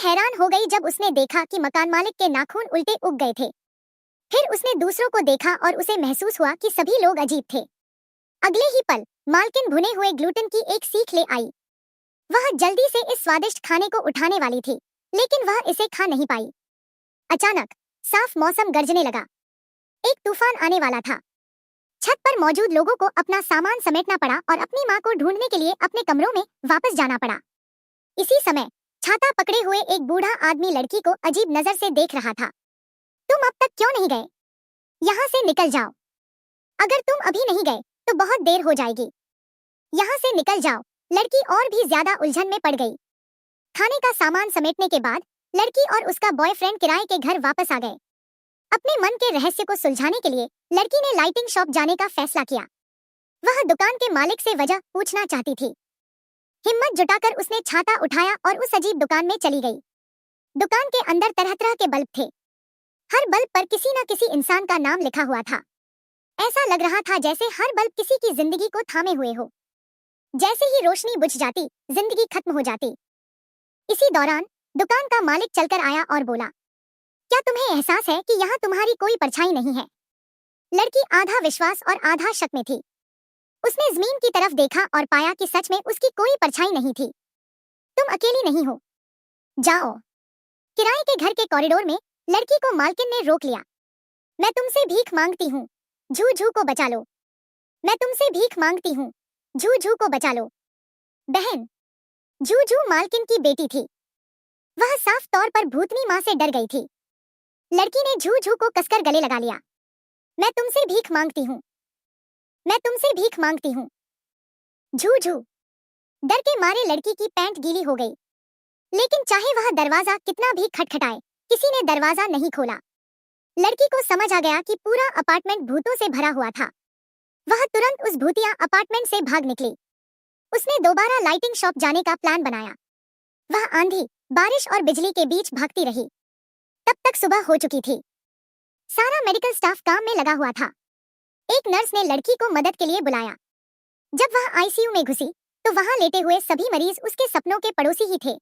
हैरान हो गई जब उसने देखा कि मकान मालिक के नाखून उल्टे उग गए थे। फिर उसने दूसरों को देखा और उसे महसूस हुआ कि सभी लोग अजीब थे। अगले ही पल मालकिन भुने हुए ग्लूटेन की एक सीख ले आई। वह जल्दी से इस स्वादिष्ट खाने को उठाने वाली थी, लेकिन वह इसे खा नहीं पाई। अचानक साफ मौसम गरजने लगा। एक तूफान आने वाला था। छत पर मौजूद लोगों को अपना सामान समेटना पड़ा और अपनी मां को ढूंढने के लिए अपने कमरों में वापस जाना पड़ा। इसी समय छाता पकड़े हुए एक बूढ़ा आदमी लड़की को अजीब नजर से देख रहा था। तुम अब तक क्यों नहीं गए? यहाँ से निकल जाओ। अगर तुम अभी नहीं गए तो बहुत देर हो जाएगी। यहाँ से निकल जाओ। लड़की और भी ज्यादा उलझन में पड़ गई। खाने का सामान समेटने के बाद लड़की और उसका बॉयफ्रेंड किराए के घर वापस आ गए। अपने मन के रहस्य को सुलझाने के लिए लड़की ने लाइटिंग शॉप जाने का फैसला किया। वह दुकान के मालिक से वजह पूछना चाहती थी। हिम्मत जुटाकर उसने छाता उठाया और उस अजीब दुकान में चली गई। दुकान के अंदर तरह तरह के बल्ब थे। हर बल्ब पर किसी न किसी इंसान का नाम लिखा हुआ था। ऐसा लग रहा था जैसे हर बल्ब किसी की जिंदगी को थामे हुए हो। जैसे ही रोशनी बुझ जाती, जिंदगी खत्म हो जाती। इसी दौरान दुकान का मालिक चलकर आया और बोला, क्या तुम्हें एहसास है कि यहाँ तुम्हारी कोई परछाई नहीं है? लड़की आधा विश्वास और आधा शक में थी। उसने जमीन की तरफ देखा और पाया कि सच में उसकी कोई परछाई नहीं थी। तुम अकेली नहीं हो, जाओ। किराए के घर के कॉरिडोर में लड़की को मालकिन ने रोक लिया। मैं तुमसे भीख मांगती हूँ, झू झू को बचा लो। मैं तुमसे भीख मांगती हूँ, झू झू को बचा लो। बहन, झू झू मालकिन की बेटी थी। वह साफ तौर पर भूतनी माँ से डर गई थी। लड़की ने झू झू को कसकर गले लगा लिया। मैं तुमसे भीख मांगती हूँ, मैं तुमसे भीख मांगती हूँ, झू झू। डर के मारे लड़की की पैंट गीली हो गई, लेकिन चाहे वह दरवाजा कितना भी खटखटाए, किसी ने दरवाजा नहीं खोला। लड़की को समझ आ गया कि पूरा अपार्टमेंट भूतों से भरा हुआ था। वह तुरंत उस भूतिया अपार्टमेंट से भाग निकली। उसने दोबारा लाइटिंग शॉप जाने का प्लान बनाया। वह आंधी, बारिश और बिजली के बीच भागती रही। तब तक सुबह हो चुकी थी। सारा मेडिकल स्टाफ काम में लगा हुआ था। एक नर्स ने लड़की को मदद के लिए बुलाया। जब वह आईसीयू में घुसी तो वहां लेटे हुए सभी मरीज उसके सपनों के पड़ोसी ही थे।